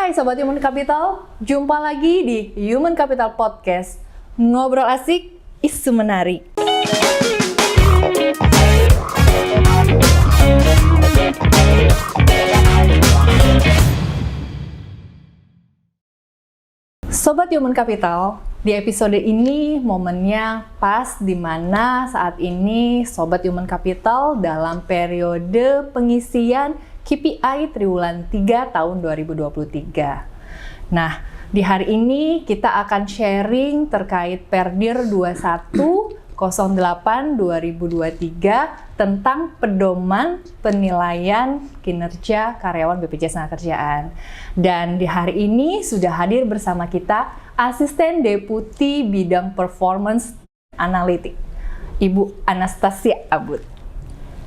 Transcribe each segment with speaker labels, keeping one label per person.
Speaker 1: Hai Sobat Human Capital, jumpa lagi di Human Capital Podcast. Ngobrol asik, isu menarik. Sobat Human Capital, di episode ini momennya pas di mana saat ini Sobat Human Capital dalam periode pengisian KPI triwulan 3 tahun 2023. Nah, di hari ini kita akan sharing terkait Perdir 2108/2023 tentang pedoman penilaian kinerja karyawan BPJS Tenagakerjaan. Dan di hari ini sudah hadir bersama kita Asisten Deputi Bidang Performance Analytics, Ibu Anastasia Abud.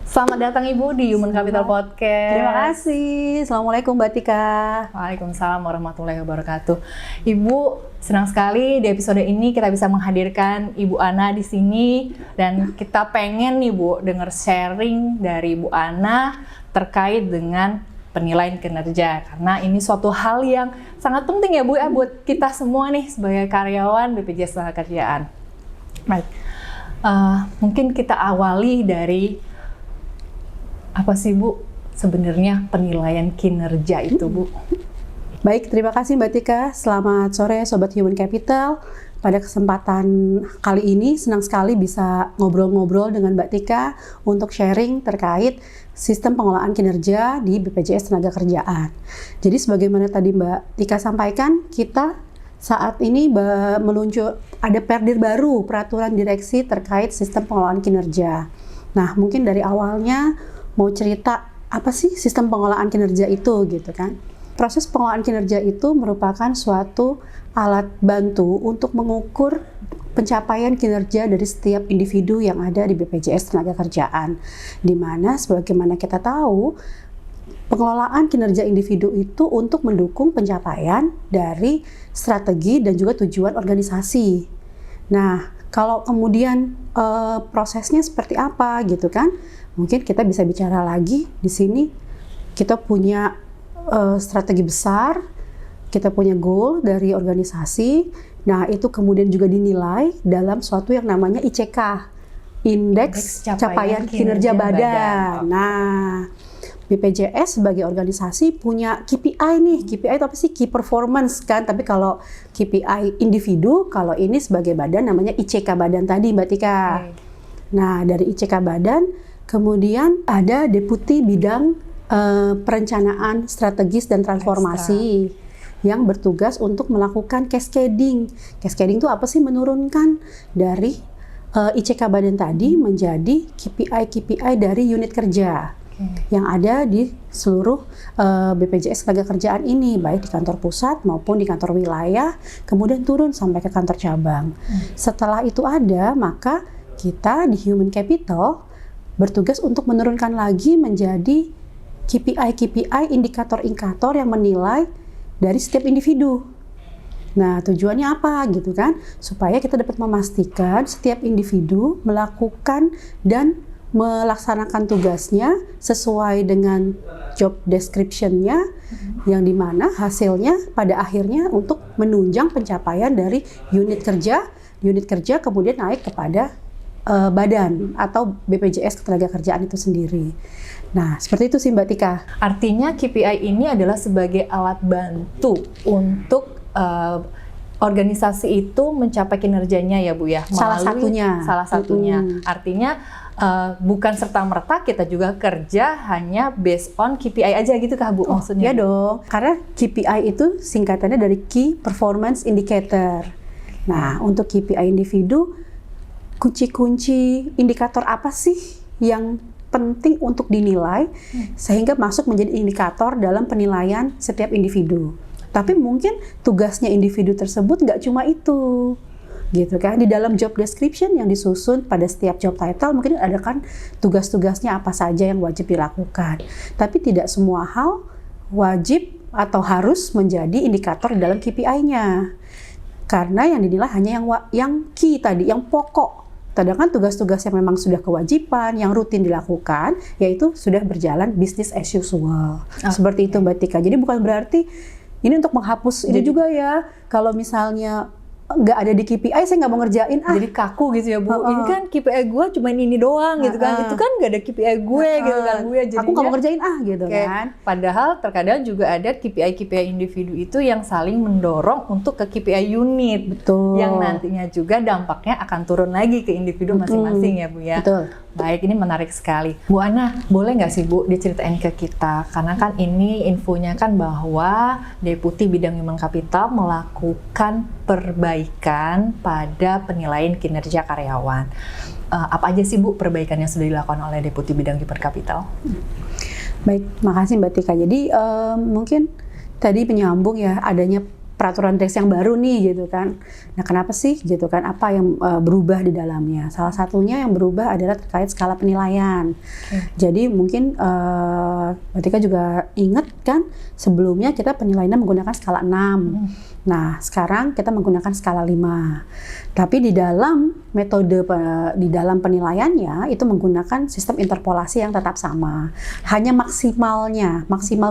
Speaker 1: Selamat datang Ibu di Human Capital Podcast.
Speaker 2: Terima kasih. Assalamualaikum Mbak Tika.
Speaker 1: Waalaikumsalam warahmatullahi wabarakatuh. Ibu, senang sekali di episode ini kita bisa menghadirkan Ibu Ana di sini dan kita pengen nih Bu dengar sharing dari Ibu Ana terkait dengan penilaian kinerja, karena ini suatu hal yang sangat penting ya Bu ya buat kita semua nih sebagai karyawan BPJS Tenagakerjaan. Baik, mungkin kita awali dari apa sih Bu sebenarnya penilaian kinerja itu Bu?
Speaker 2: Baik, terima kasih Mbak Tika. Selamat sore Sobat Human Capital. Pada kesempatan kali ini senang sekali bisa ngobrol-ngobrol dengan Mbak Tika untuk sharing terkait sistem pengelolaan kinerja di BPJS Tenagakerjaan. Jadi sebagaimana tadi Mbak Tika sampaikan, kita saat ini meluncur ada Perdir baru, peraturan direksi terkait sistem pengelolaan kinerja. Nah, mungkin dari awalnya mau cerita apa sih sistem pengelolaan kinerja itu gitu kan. Proses pengelolaan kinerja itu merupakan suatu alat bantu untuk mengukur pencapaian kinerja dari setiap individu yang ada di BPJS Tenagakerjaan. Di mana sebagaimana kita tahu, pengelolaan kinerja individu itu untuk mendukung pencapaian dari strategi dan juga tujuan organisasi. Nah, kalau kemudian prosesnya seperti apa gitu kan? Mungkin kita bisa bicara lagi di sini. Kita punya strategi besar, kita punya goal dari organisasi. Nah, itu kemudian juga dinilai dalam suatu yang namanya ICK, Indeks Capaian Kinerja Badan. Nah, BPJS sebagai organisasi punya KPI nih. KPI itu apa sih? Key Performance kan. Tapi kalau KPI individu, kalau ini sebagai badan namanya ICK Badan tadi Mbak Tika. Nah, dari ICK Badan kemudian ada Deputi Bidang Perencanaan Strategis dan Transformasi yang bertugas untuk melakukan cascading. Cascading itu apa sih? Menurunkan dari ICK Badan tadi menjadi KPI dari unit kerja yang ada di seluruh BPJS Tenagakerjaan ini, baik di kantor pusat maupun di kantor wilayah, kemudian turun sampai ke kantor cabang. Setelah itu ada, maka kita di Human Capital bertugas untuk menurunkan lagi menjadi KPI, indikator-indikator yang menilai dari setiap individu. Nah, tujuannya apa gitu kan? Supaya kita dapat memastikan setiap individu melakukan dan melaksanakan tugasnya sesuai dengan job description-nya, yang dimana hasilnya pada akhirnya untuk menunjang pencapaian dari unit kerja kemudian naik kepada badan atau BPJS Ketenagakerjaan itu sendiri. Nah, seperti itu sih Mbak Tika.
Speaker 1: Artinya KPI ini adalah sebagai alat bantu untuk organisasi itu mencapai kinerjanya ya Bu ya?
Speaker 2: Salah satunya.
Speaker 1: Artinya bukan serta-merta kita juga kerja hanya based on KPI aja gitu kah Bu maksudnya?
Speaker 2: Iya dong, karena KPI itu singkatannya dari Key Performance Indicator. Nah, untuk KPI individu, kunci-kunci indikator apa sih yang penting untuk dinilai sehingga masuk menjadi indikator dalam penilaian setiap individu. Tapi mungkin tugasnya individu tersebut nggak cuma itu, gitu kan? Di dalam job description yang disusun pada setiap job title mungkin ada kan tugas-tugasnya apa saja yang wajib dilakukan. Tapi tidak semua hal wajib atau harus menjadi indikator di dalam KPI-nya. Karena yang dinilai hanya yang key tadi, yang pokok. Sedangkan tugas-tugas yang memang sudah kewajiban, yang rutin dilakukan, yaitu sudah berjalan business as usual. Seperti itu Mbak Tika. Jadi bukan berarti ini untuk menghapus ini juga ya. Kalau misalnya nggak ada di KPI, saya nggak mau ngerjain.
Speaker 1: Jadi kaku gitu ya Bu. Ini kan KPI gue cuma ini doang gitu kan. Itu kan nggak ada KPI gue gitu kan Bu ya. Jadinya,
Speaker 2: aku nggak mau ngerjain gitu kan.
Speaker 1: Padahal terkadang juga ada KPI individu itu yang saling mendorong untuk ke KPI unit.
Speaker 2: Betul.
Speaker 1: Yang nantinya juga dampaknya akan turun lagi ke individu masing-masing ya Bu ya.
Speaker 2: Betul.
Speaker 1: Baik, ini menarik sekali. Bu Ana, boleh nggak sih Bu diceritain ke kita? Karena kan ini infonya kan bahwa Deputi Bidang Human Capital melakukan perbaikan pada penilaian kinerja karyawan. Apa aja sih Bu perbaikan yang sudah dilakukan oleh Deputi Bidang Human Capital?
Speaker 2: Baik, makasih Mbak Tika. Jadi mungkin tadi penyambung ya adanya peraturan direksi yang baru nih gitu kan. Nah kenapa sih gitu kan, apa yang berubah di dalamnya? Salah satunya yang berubah adalah terkait skala penilaian. Jadi mungkin Mbak Tika juga ingat kan sebelumnya kita penilaiannya menggunakan skala 6. Nah sekarang kita menggunakan skala 5. Tapi di dalam metode di dalam penilaiannya itu menggunakan sistem interpolasi yang tetap sama. Hanya maksimal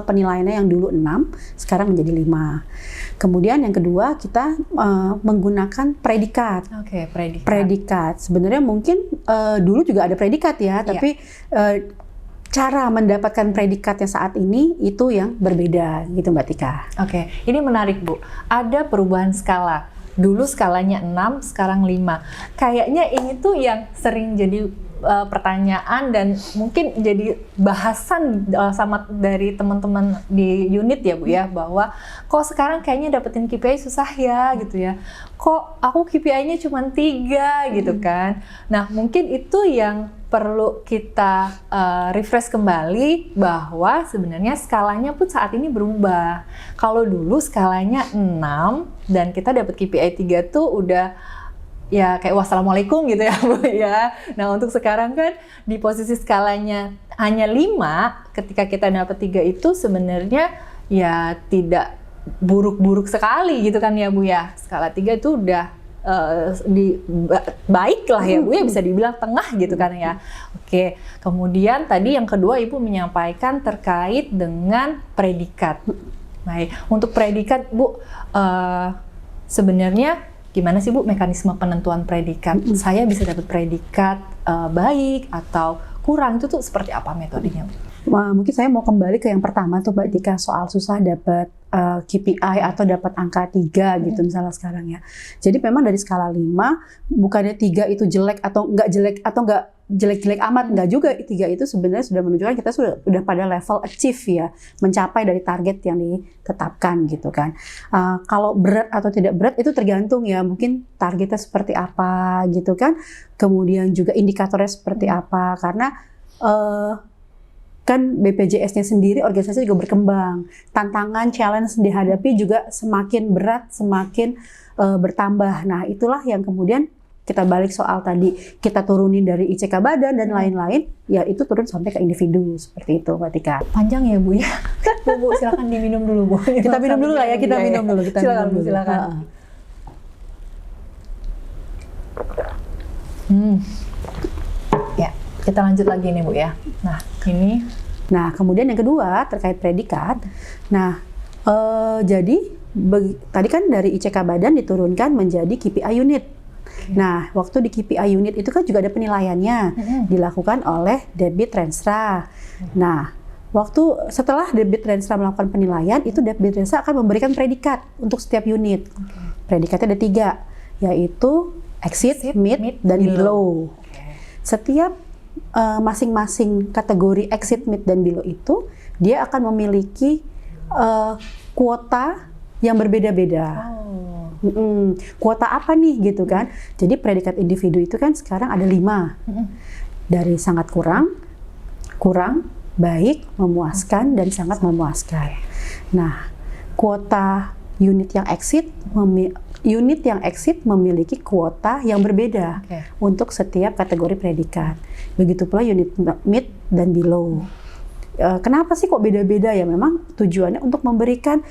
Speaker 2: penilaiannya yang dulu 6 sekarang menjadi 5. Kemudian yang kedua kita menggunakan predikat.
Speaker 1: Oke, predikat.
Speaker 2: Predikat. Sebenarnya mungkin dulu juga ada predikat ya, tapi cara mendapatkan predikatnya saat ini itu yang berbeda gitu Mbak Tika.
Speaker 1: Oke, ini menarik Bu. Ada perubahan skala. Dulu skalanya 6, sekarang 5. Kayaknya ini tuh yang sering jadi pertanyaan dan mungkin jadi bahasan sama dari teman-teman di unit ya Bu ya, bahwa kok sekarang kayaknya dapetin KPI susah ya gitu ya, kok aku KPI-nya cuma 3 gitu kan. Nah mungkin itu yang perlu kita refresh kembali, bahwa sebenarnya skalanya pun saat ini berubah. Kalau dulu skalanya 6 dan kita dapat KPI 3 tuh udah ya kayak wassalamualaikum gitu ya Bu ya. Nah untuk sekarang kan di posisi skalanya hanya 5, ketika kita dapat 3 itu sebenarnya ya tidak buruk-buruk sekali gitu kan ya Bu ya. Skala 3 itu udah baik lah ya Bu ya, bisa dibilang tengah gitu kan ya. Oke, kemudian tadi yang kedua Ibu menyampaikan terkait dengan predikat. Baik, untuk predikat Bu, sebenarnya gimana sih Bu mekanisme penentuan predikat? Saya bisa dapat predikat baik atau kurang, itu tuh seperti apa metodenya?
Speaker 2: Mungkin saya mau kembali ke yang pertama tuh Mbak Tika, soal susah dapat KPI atau dapat angka 3 gitu misalnya sekarang ya. Jadi memang dari skala 5 bukannya 3 itu jelek atau nggak jelek-jelek amat, nggak juga. 3 itu sebenarnya sudah menunjukkan kita sudah pada level achieve ya, mencapai dari target yang ditetapkan gitu kan. Kalau berat atau tidak berat itu tergantung ya, mungkin targetnya seperti apa gitu kan, kemudian juga indikatornya seperti apa, karena kan BPJS-nya sendiri organisasi juga berkembang, tantangan, challenge dihadapi juga semakin berat, semakin bertambah. Nah itulah yang kemudian kita balik soal tadi, kita turunin dari ICK badan dan lain-lain, ya itu turun sampai ke individu, seperti itu Mbak Tika.
Speaker 1: Panjang ya Bu ya? Bu silakan diminum dulu Bu.
Speaker 2: Kita minum dulu lah ya, kita minum dulu.
Speaker 1: Silakan. Ya, kita lanjut lagi nih Bu ya. Nah
Speaker 2: kemudian yang kedua terkait predikat. Nah jadi tadi kan dari ICK badan diturunkan menjadi KPI unit. Nah, waktu di KPI unit itu kan juga ada penilaiannya dilakukan oleh Debit Renstra. Nah, setelah Debit Renstra melakukan penilaian, itu Debit Renstra akan memberikan predikat untuk setiap unit. Predikatnya ada 3, yaitu exit, mid, dan below. Setiap masing-masing kategori exit, mid, dan below itu dia akan memiliki kuota yang berbeda-beda. Kuota apa nih gitu kan? Jadi predikat individu itu kan sekarang ada 5. Dari sangat kurang, baik, memuaskan, dan sangat memuaskan. Nah, kuota unit yang exit memiliki kuota yang berbeda untuk setiap kategori predikat. Begitu pula unit mid dan below. Kenapa sih kok beda-beda ya? Memang tujuannya untuk memberikan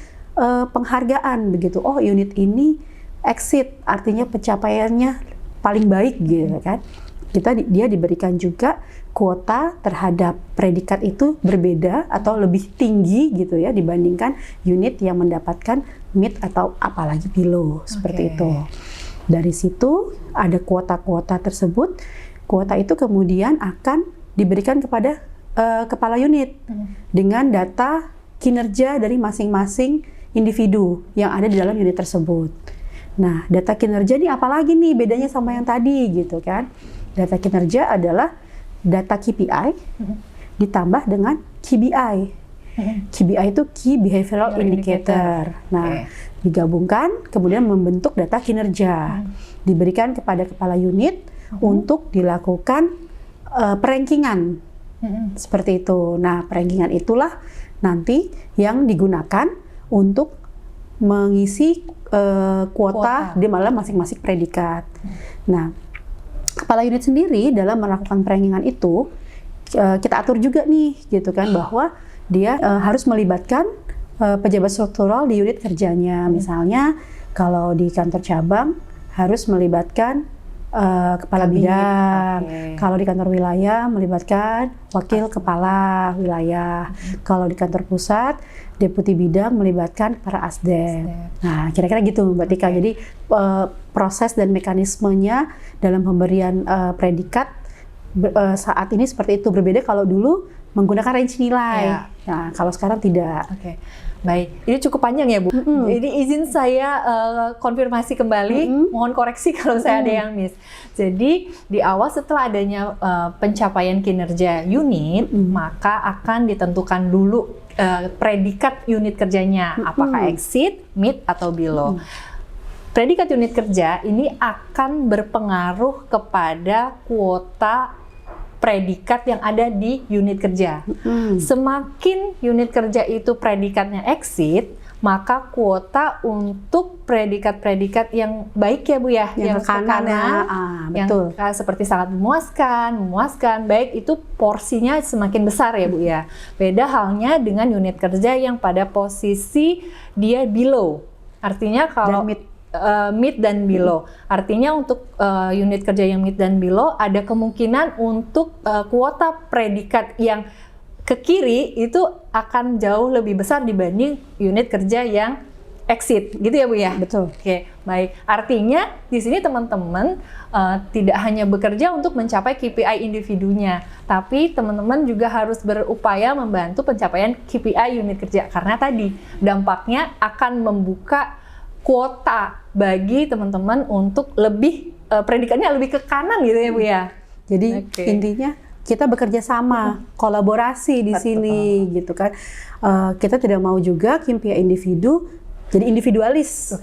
Speaker 2: penghargaan begitu. Oh, unit ini exit artinya pencapaiannya paling baik gitu kan. dia diberikan juga kuota terhadap predikat itu berbeda atau lebih tinggi gitu ya dibandingkan unit yang mendapatkan meet atau apalagi below seperti itu. Dari situ ada kuota-kuota tersebut, kuota itu kemudian akan diberikan kepada kepala unit dengan data kinerja dari masing-masing individu yang ada di dalam unit tersebut. Nah, data kinerja ini apalagi nih bedanya sama yang tadi gitu kan? Data kinerja adalah data KPI ditambah dengan KBI. KBI itu Key Behavioral Indicator. Nah, digabungkan kemudian membentuk data kinerja. Diberikan kepada kepala unit untuk dilakukan perankingan. Seperti itu. Nah, perankingan itulah nanti yang digunakan untuk mengisi kuota di dalam masing-masing predikat. Nah, kepala unit sendiri dalam melakukan perankingan itu kita atur juga nih, gitu kan, bahwa dia harus melibatkan pejabat struktural di unit kerjanya. Misalnya, kalau di kantor cabang harus melibatkan kepala bidang. Kalau di kantor wilayah melibatkan wakil kepala wilayah. Kalau di kantor pusat, deputi bidang melibatkan para asdem. Nah, kira-kira gitu Mbak Tika. Jadi proses dan mekanismenya dalam pemberian predikat saat ini seperti itu. Berbeda kalau dulu menggunakan range nilai. Nah, kalau sekarang tidak.
Speaker 1: Baik, ini cukup panjang ya Bu. Jadi izin saya konfirmasi kembali, mohon koreksi kalau saya ada yang miss. Jadi di awal setelah adanya pencapaian kinerja unit, maka akan ditentukan dulu predikat unit kerjanya, apakah exceed, meet, atau below. Predikat unit kerja ini akan berpengaruh kepada kuota predikat yang ada di unit kerja. Semakin unit kerja itu predikatnya exceed, maka kuota untuk predikat-predikat yang baik ya Bu ya, yang ke kanan,
Speaker 2: betul.
Speaker 1: Yang seperti sangat memuaskan, baik itu porsinya semakin besar ya Bu ya. Beda halnya dengan unit kerja yang pada posisi dia below. Artinya kalau mid dan below. Artinya untuk unit kerja yang mid dan below ada kemungkinan untuk kuota predikat yang ke kiri itu akan jauh lebih besar dibanding unit kerja yang exit, gitu ya Bu ya?
Speaker 2: Betul.
Speaker 1: Oke, baik. Artinya di sini teman-teman tidak hanya bekerja untuk mencapai KPI individunya, tapi teman-teman juga harus berupaya membantu pencapaian KPI unit kerja karena tadi dampaknya akan membuka kuota bagi teman-teman untuk lebih predikatnya lebih ke kanan gitu ya Bu ya.
Speaker 2: Jadi intinya kita bekerja sama, kolaborasi di sini gitu kan. Kita tidak mau juga KPI individu jadi individualis.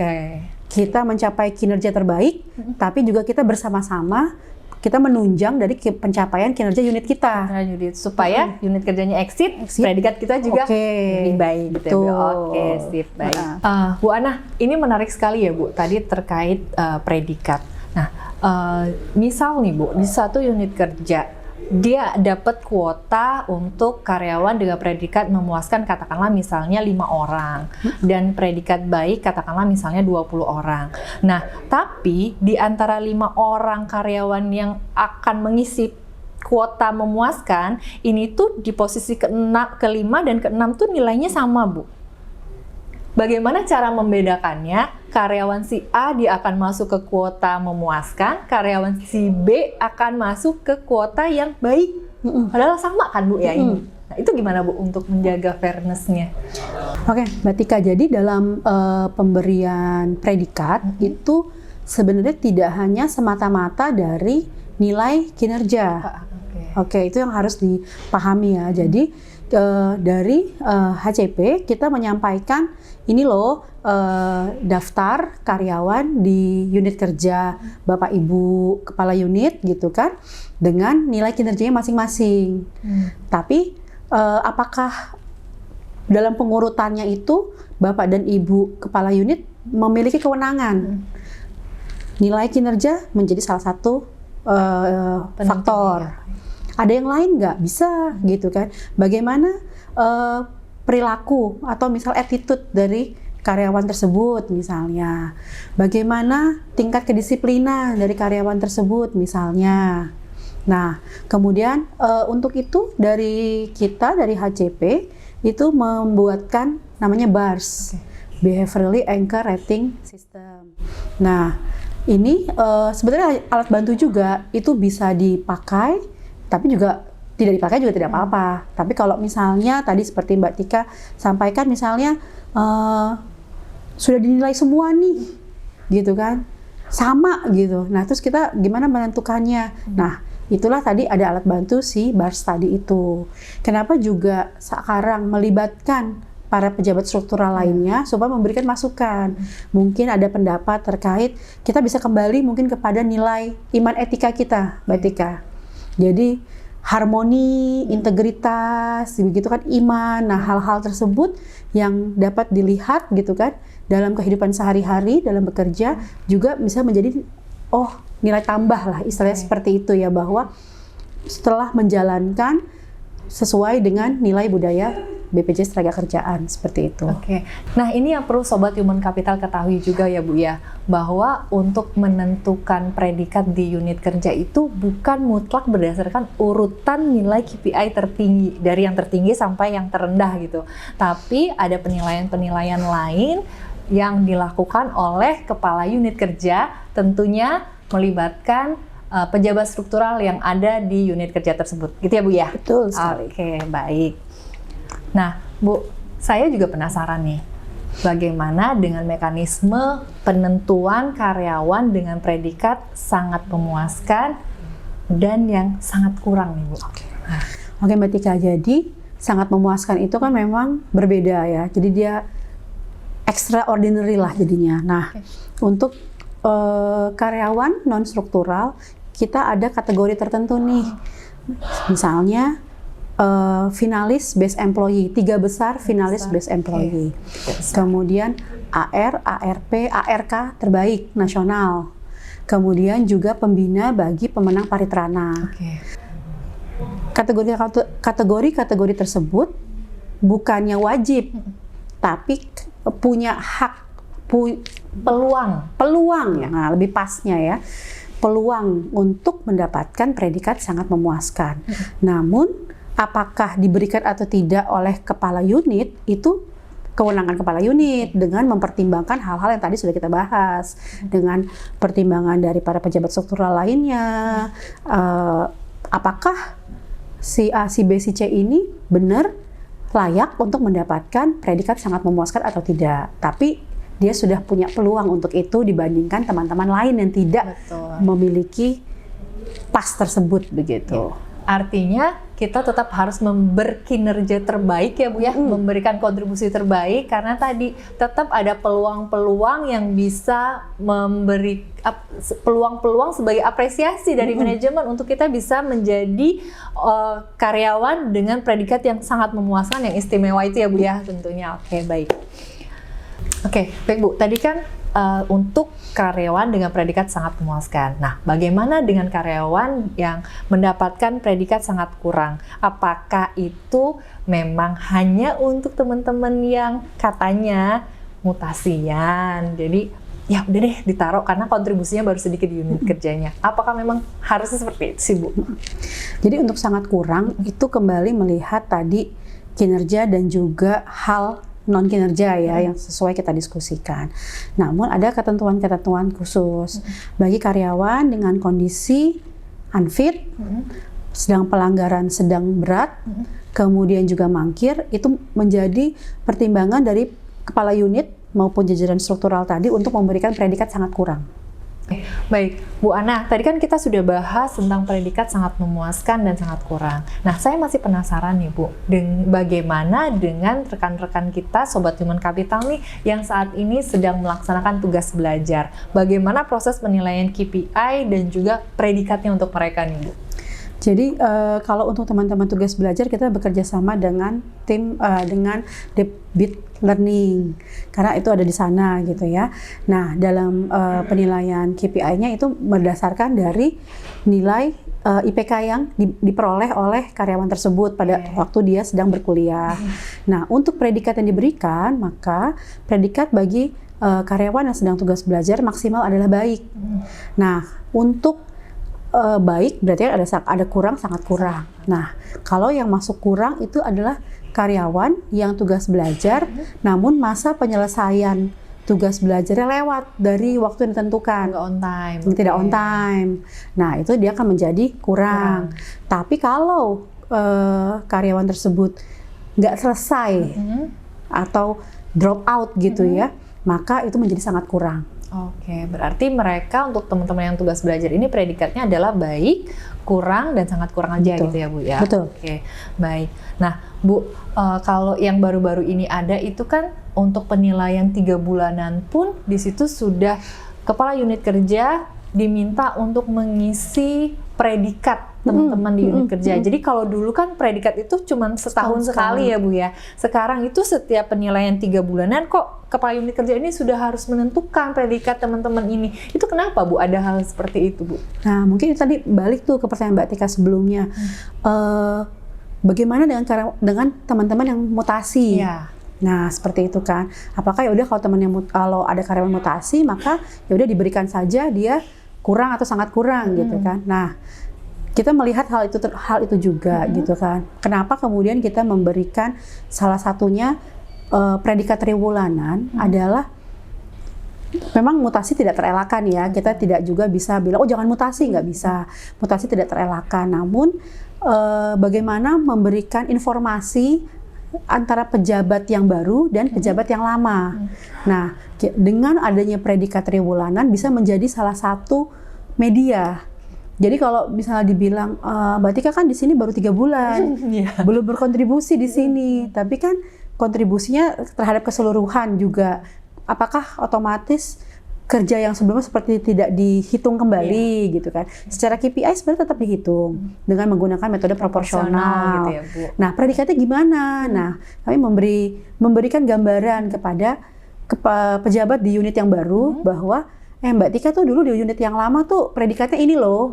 Speaker 2: Kita mencapai kinerja terbaik, tapi juga kita bersama-sama kita menunjang dari pencapaian kinerja unit kita.
Speaker 1: Supaya unit kerjanya exit, predikat kita juga lebih baik. Gitu ya, Oke, sip, baik. Bu Ana, ini menarik sekali ya Bu, tadi terkait predikat. Nah, misal nih Bu, di satu unit kerja, dia dapat kuota untuk karyawan dengan predikat memuaskan katakanlah misalnya 5 orang dan predikat baik katakanlah misalnya 20 orang. Nah, tapi di antara 5 orang karyawan yang akan mengisi kuota memuaskan, ini tuh di posisi ke-5 dan ke-6 tuh nilainya sama Bu. Bagaimana cara membedakannya? Karyawan si A dia akan masuk ke kuota memuaskan, karyawan si B akan masuk ke kuota yang baik. Padahal sama kan Bu ya ini. Nah, itu gimana Bu untuk menjaga fairness-nya?
Speaker 2: Oke, Mbak Tika, jadi dalam pemberian predikat itu sebenarnya tidak hanya semata-mata dari nilai kinerja. Oke, itu yang harus dipahami ya. Jadi dari HCP kita menyampaikan ini loh daftar karyawan di unit kerja Bapak Ibu Kepala Unit gitu kan dengan nilai kinerjanya masing-masing. Tapi apakah dalam pengurutannya itu Bapak dan Ibu Kepala Unit memiliki kewenangan? Nilai kinerja menjadi salah satu faktor. Ada yang lain nggak? Bisa gitu kan. Bagaimana perilaku atau misal attitude dari karyawan tersebut misalnya. Bagaimana tingkat kedisiplinan dari karyawan tersebut misalnya. Nah, kemudian untuk itu dari kita dari HCP itu membuatkan namanya BARS, Behaviorally Anchor Rating System. Nah, ini sebenarnya alat bantu juga, itu bisa dipakai, tapi juga tidak dipakai juga tidak apa-apa. Tapi kalau misalnya tadi seperti Mbak Tika sampaikan, misalnya sudah dinilai semua nih, gitu kan, sama gitu. Nah, terus kita gimana menentukannya? Nah, itulah tadi ada alat bantu si BARS tadi itu. Kenapa juga sekarang melibatkan para pejabat struktural lainnya supaya memberikan masukan. Mungkin ada pendapat terkait, kita bisa kembali mungkin kepada nilai iman etika kita, Mbak Tika. Jadi harmoni, integritas, begitu kan, iman. Nah, hal-hal tersebut yang dapat dilihat gitu kan dalam kehidupan sehari-hari, dalam bekerja juga bisa menjadi nilai tambah lah, istilahnya seperti itu ya, bahwa setelah menjalankan sesuai dengan nilai budaya BPJS Tenagakerjaan, seperti itu.
Speaker 1: Oke. Nah, ini yang perlu Sobat Human Capital ketahui juga ya Bu ya, bahwa untuk menentukan predikat di unit kerja itu bukan mutlak berdasarkan urutan nilai KPI tertinggi, dari yang tertinggi sampai yang terendah gitu. Tapi ada penilaian-penilaian lain yang dilakukan oleh kepala unit kerja, tentunya melibatkan pejabat struktural yang ada di unit kerja tersebut. Gitu ya Bu ya?
Speaker 2: Betul sekali.
Speaker 1: Oke, baik. Nah, Bu, saya juga penasaran nih, bagaimana dengan mekanisme penentuan karyawan dengan predikat sangat memuaskan dan yang sangat kurang nih, Bu?
Speaker 2: Oke, Mbak Tika, jadi sangat memuaskan itu kan memang berbeda ya, jadi dia extraordinary lah jadinya. Nah, untuk karyawan non-struktural, kita ada kategori tertentu nih, misalnya finalis best employee, 3 besar finalis best employee. Kemudian AR, ARP, ARK terbaik nasional. Kemudian juga pembina bagi pemenang paritrana. Kategori tersebut bukannya wajib, tapi punya hak, peluang ya, nah, lebih pasnya ya, peluang untuk mendapatkan predikat sangat memuaskan. Namun apakah diberikan atau tidak oleh kepala unit, itu kewenangan kepala unit dengan mempertimbangkan hal-hal yang tadi sudah kita bahas, dengan pertimbangan dari para pejabat struktural lainnya, apakah si A, si B, si C ini benar layak untuk mendapatkan predikat sangat memuaskan atau tidak. Tapi dia sudah punya peluang untuk itu dibandingkan teman-teman lain yang tidak memiliki pas tersebut begitu.
Speaker 1: Artinya kita tetap harus berkinerja terbaik ya Bu ya, memberikan kontribusi terbaik, karena tadi tetap ada peluang-peluang yang bisa memberi peluang-peluang sebagai apresiasi dari manajemen untuk kita bisa menjadi karyawan dengan predikat yang sangat memuaskan, yang istimewa itu ya Bu ya tentunya. Oke, baik. Oke, baik Bu. Tadi kan untuk karyawan dengan predikat sangat memuaskan. Nah, bagaimana dengan karyawan yang mendapatkan predikat sangat kurang? Apakah itu memang hanya untuk teman-teman yang katanya mutasian? Jadi, ya udah deh ditaruh karena kontribusinya baru sedikit di unit kerjanya. Apakah memang harusnya seperti itu sih Bu?
Speaker 2: Jadi untuk sangat kurang itu kembali melihat tadi kinerja dan juga hal non kinerja ya yang sesuai kita diskusikan. Namun ada ketentuan-ketentuan khusus bagi karyawan dengan kondisi unfit, sedang pelanggaran sedang berat, kemudian juga mangkir, itu menjadi pertimbangan dari kepala unit maupun jajaran struktural tadi untuk memberikan predikat sangat kurang.
Speaker 1: Baik, Bu Ana, tadi kan kita sudah bahas tentang predikat sangat memuaskan dan sangat kurang. Nah, saya masih penasaran nih Bu, bagaimana dengan rekan-rekan kita Sobat Human Capital nih yang saat ini sedang melaksanakan tugas belajar. Bagaimana proses penilaian KPI dan juga predikatnya untuk mereka nih Bu?
Speaker 2: Jadi kalau untuk teman-teman tugas belajar, kita bekerja sama dengan tim dengan Debit Learning karena itu ada di sana gitu ya. Nah, dalam penilaian KPI-nya itu berdasarkan dari nilai IPK yang diperoleh oleh karyawan tersebut pada waktu dia sedang berkuliah. Nah, untuk predikat yang diberikan, maka predikat bagi karyawan yang sedang tugas belajar maksimal adalah baik. Nah, untuk baik berarti ada kurang, sangat kurang. Nah, kalau yang masuk kurang itu adalah karyawan yang tugas belajar, namun masa penyelesaian tugas belajarnya lewat dari waktu yang ditentukan.
Speaker 1: Nggak on time.
Speaker 2: Tidak on time. Nah, itu dia akan menjadi kurang. Tapi kalau karyawan tersebut nggak selesai atau drop out gitu ya, maka itu menjadi sangat kurang.
Speaker 1: Oke, berarti mereka untuk teman-teman yang tugas belajar ini predikatnya adalah baik, kurang, dan sangat kurang aja.
Speaker 2: Betul.
Speaker 1: Gitu ya Bu ya?
Speaker 2: Betul.
Speaker 1: Oke, baik. Nah Bu, kalau yang baru-baru ini ada itu kan untuk penilaian 3 bulanan pun di situ sudah kepala unit kerja diminta untuk mengisi predikat teman-teman di unit kerja. Jadi kalau dulu kan predikat itu cuma setahun sekali ya Bu ya. Sekarang itu setiap penilaian 3 bulanan kok kepala unit kerja ini sudah harus menentukan predikat teman-teman ini. Itu kenapa Bu ada hal seperti itu Bu?
Speaker 2: Nah, mungkin tadi balik tuh ke pertanyaan Mbak Tika sebelumnya. Bagaimana dengan teman-teman yang mutasi?
Speaker 1: Ya.
Speaker 2: Nah, seperti itu kan. Apakah ya udah kalau ada karyawan mutasi maka ya udah diberikan saja dia kurang atau sangat kurang gitu kan. Nah, kita melihat hal itu juga gitu kan. Kenapa kemudian kita memberikan salah satunya predikat triwulanan adalah memang mutasi tidak terelakkan ya. Kita tidak juga bisa bilang oh jangan mutasi, nggak bisa. Mutasi tidak terelakkan. Namun bagaimana memberikan informasi antara pejabat yang baru dan pejabat yang lama. Nah, dengan adanya predikat triwulanan bisa menjadi salah satu media. Jadi kalau misalnya dibilang Mbak Tika kan di sini baru 3 bulan, belum berkontribusi di sini, tapi kan kontribusinya terhadap keseluruhan juga. Apakah otomatis kerja yang sebelumnya seperti tidak dihitung kembali gitu kan? Secara KPI sebenarnya tetap dihitung dengan menggunakan metode proporsional.
Speaker 1: Gitu ya, Bu.
Speaker 2: Nah, predikatnya gimana? Nah, kami memberikan gambaran kepada pejabat di unit yang baru bahwa Mbak Tika tuh dulu di unit yang lama tuh predikatnya ini loh.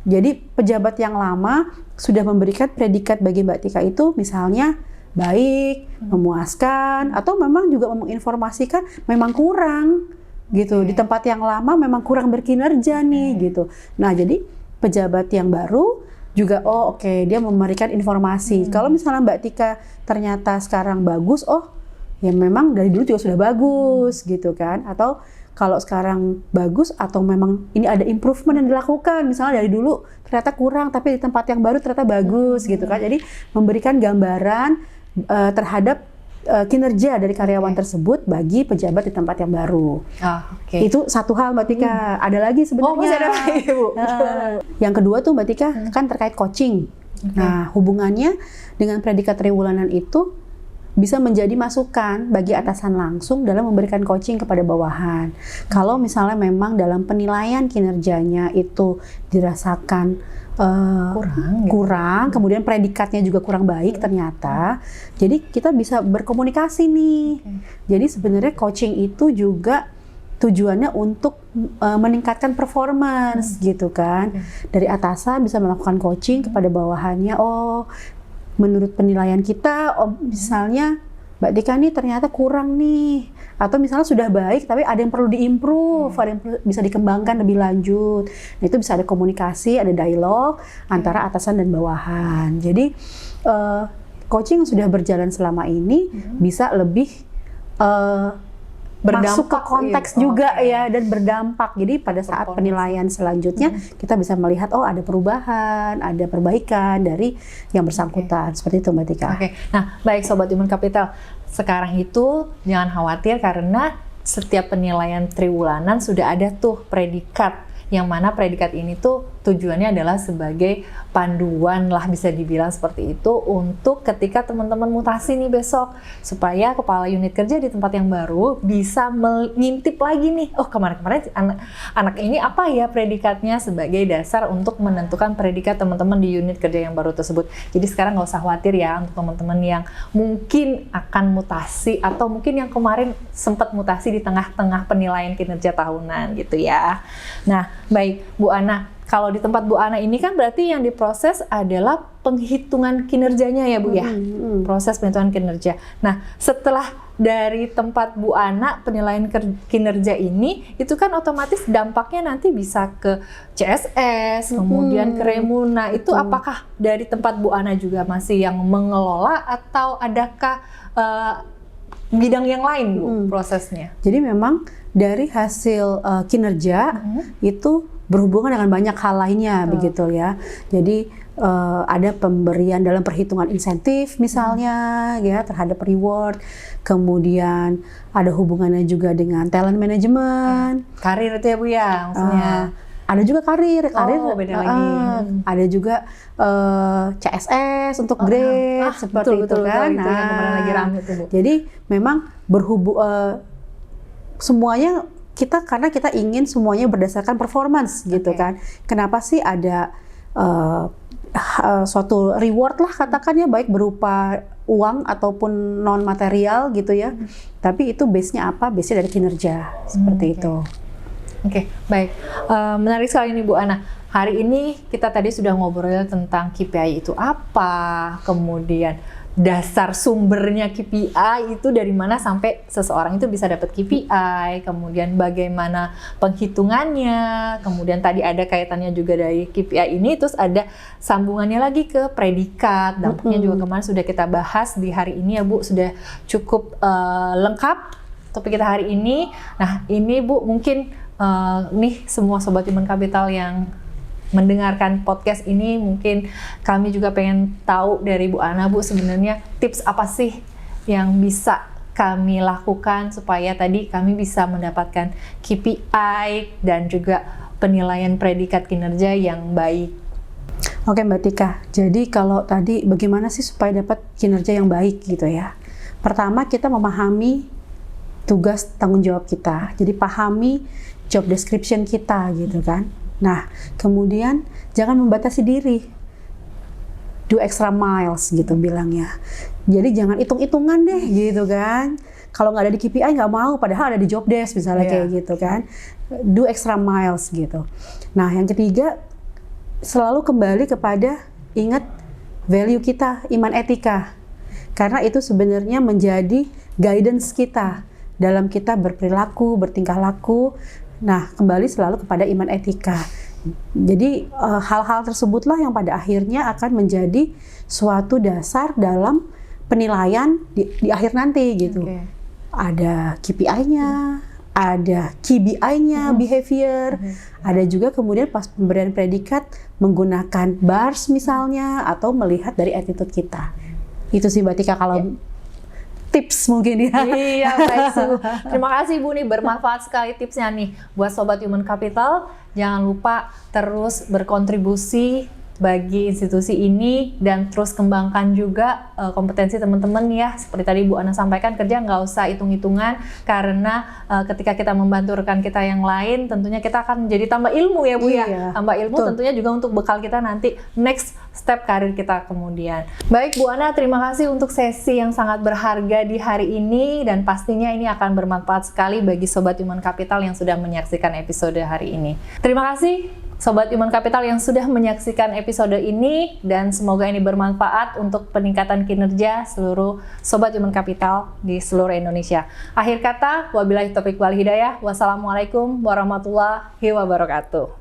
Speaker 2: Jadi pejabat yang lama sudah memberikan predikat bagi Mbak Tika itu misalnya baik, memuaskan, atau memang juga menginformasikan memang kurang gitu. Di tempat yang lama memang kurang berkinerja nih gitu. Nah, jadi pejabat yang baru juga dia memberikan informasi. Kalau misalnya Mbak Tika ternyata sekarang bagus, ya memang dari dulu juga sudah bagus gitu kan. Atau kalau sekarang bagus atau memang ini ada improvement yang dilakukan, misalnya dari dulu ternyata kurang tapi di tempat yang baru ternyata bagus gitu kan. Jadi memberikan gambaran terhadap kinerja dari karyawan tersebut bagi pejabat di tempat yang baru. Itu satu hal Mbak Tika. Ada lagi sebenarnya.
Speaker 1: Masih ada lagi Bu.
Speaker 2: Yang kedua tuh Mbak Tika kan terkait coaching. Nah, hubungannya dengan predikat triwulanan itu bisa menjadi masukan bagi atasan langsung dalam memberikan coaching kepada bawahan. Kalau misalnya memang dalam penilaian kinerjanya itu dirasakan kurang, kemudian predikatnya juga kurang baik ternyata, jadi kita bisa berkomunikasi nih. Jadi sebenarnya coaching itu juga tujuannya untuk meningkatkan performance gitu kan. Dari atasan bisa melakukan coaching kepada bawahannya, menurut penilaian kita, misalnya Mbak Tika nih ternyata kurang nih, atau misalnya sudah baik tapi ada yang perlu diimprove, ada yang bisa dikembangkan lebih lanjut. Nah, itu bisa ada komunikasi, ada dialog antara atasan dan bawahan. Jadi coaching yang sudah berjalan selama ini bisa lebih masuk ke konteks juga ya, dan berdampak. Jadi pada saat penilaian selanjutnya kita bisa melihat ada perubahan, ada perbaikan dari yang bersangkutan. Seperti itu Mbak Tika.
Speaker 1: Nah baik Sobat Human Capital, sekarang itu jangan khawatir karena setiap penilaian triwulanan sudah ada tuh predikat, yang mana predikat ini tuh tujuannya adalah sebagai panduan lah, bisa dibilang seperti itu, untuk ketika teman-teman mutasi nih besok, supaya kepala unit kerja di tempat yang baru bisa mengintip lagi nih, kemarin-kemarin anak ini apa ya predikatnya, sebagai dasar untuk menentukan predikat teman-teman di unit kerja yang baru tersebut. Jadi sekarang nggak usah khawatir ya untuk teman-teman yang mungkin akan mutasi atau mungkin yang kemarin sempat mutasi di tengah-tengah penilaian kinerja tahunan gitu ya. Nah, baik Bu Ana, kalau di tempat Bu Ana ini kan berarti yang diproses adalah penghitungan kinerjanya ya Bu ya, proses penghitungan kinerja. Nah, setelah dari tempat Bu Ana penilaian kinerja ini itu kan otomatis dampaknya nanti bisa ke CSS, kemudian ke Remuna. Itu apakah dari tempat Bu Ana juga masih yang mengelola atau adakah bidang yang lain Bu prosesnya?
Speaker 2: Jadi memang dari hasil kinerja itu berhubungan dengan banyak hal lainnya begitu ya. Jadi ada pemberian dalam perhitungan insentif misalnya ya terhadap reward, kemudian ada hubungannya juga dengan talent management,
Speaker 1: karir itu ya Bu ya maksudnya.
Speaker 2: Ada juga karir
Speaker 1: beda lagi.
Speaker 2: Ada juga CSS untuk grade seperti itu kan.
Speaker 1: Itu yang kemarin lagi rame tuh Bu.
Speaker 2: Jadi memang semuanya karena kita ingin semuanya berdasarkan performance gitu kan. Kenapa sih ada suatu reward lah katakan ya, baik berupa uang ataupun non material gitu ya. Tapi itu base-nya apa? Base-nya dari kinerja seperti itu.
Speaker 1: Oke, baik. Menarik sekali nih Bu Ana. Hari ini kita tadi sudah ngobrol tentang KPI itu apa, kemudian dasar sumbernya KPI itu dari mana sampai seseorang itu bisa dapat KPI, kemudian bagaimana penghitungannya, kemudian tadi ada kaitannya juga dari KPI ini, terus ada sambungannya lagi ke predikat, dampaknya juga kemarin sudah kita bahas di hari ini ya Bu, sudah cukup lengkap topik kita hari ini. Nah ini Bu mungkin nih semua Sobat Human Capital yang mendengarkan podcast ini, mungkin kami juga pengen tahu dari Bu Ana, Bu, sebenarnya tips apa sih yang bisa kami lakukan supaya tadi kami bisa mendapatkan KPI dan juga penilaian predikat kinerja yang baik.
Speaker 2: Oke Mbak Tika, jadi kalau tadi bagaimana sih supaya dapat kinerja yang baik gitu ya. Pertama kita memahami tugas tanggung jawab kita, jadi pahami job description kita gitu kan. Nah, kemudian jangan membatasi diri, do extra miles gitu bilangnya. Jadi jangan hitung-hitungan deh gitu kan. Kalau nggak ada di KPI nggak mau, padahal ada di job desk misalnya kayak gitu kan. Do extra miles gitu. Nah, yang ketiga selalu kembali kepada ingat value kita, iman etika. Karena itu sebenarnya menjadi guidance kita dalam kita berperilaku, bertingkah laku. Nah, kembali selalu kepada iman etika. Jadi hal-hal tersebutlah yang pada akhirnya akan menjadi suatu dasar dalam penilaian di akhir nanti gitu. Ada KPI-nya, ada KBI-nya, behavior, ada juga kemudian pas pemberian predikat menggunakan bars misalnya atau melihat dari attitude kita. Itu sih Mbak Tika kalau tips mungkin ya.
Speaker 1: Iya, baik Su. Terima kasih Bu nih, bermanfaat sekali tipsnya nih buat Sobat Human Capital. Jangan lupa terus berkontribusi bagi institusi ini dan terus kembangkan juga kompetensi teman-teman ya. Seperti tadi Bu Ana sampaikan, kerja nggak usah hitung-hitungan karena ketika kita membantu rekan kita yang lain tentunya kita akan jadi tambah ilmu ya Bu ya. Tambah ilmu tentunya juga untuk bekal kita nanti next step karir kita kemudian. Baik Bu Ana, terima kasih untuk sesi yang sangat berharga di hari ini dan pastinya ini akan bermanfaat sekali bagi Sobat Human Capital yang sudah menyaksikan episode hari ini. Terima kasih Sobat Human Capital yang sudah menyaksikan episode ini dan semoga ini bermanfaat untuk peningkatan kinerja seluruh Sobat Human Capital di seluruh Indonesia. Akhir kata, wabillahi taufiq wal hidayah. Wassalamualaikum warahmatullahi wabarakatuh.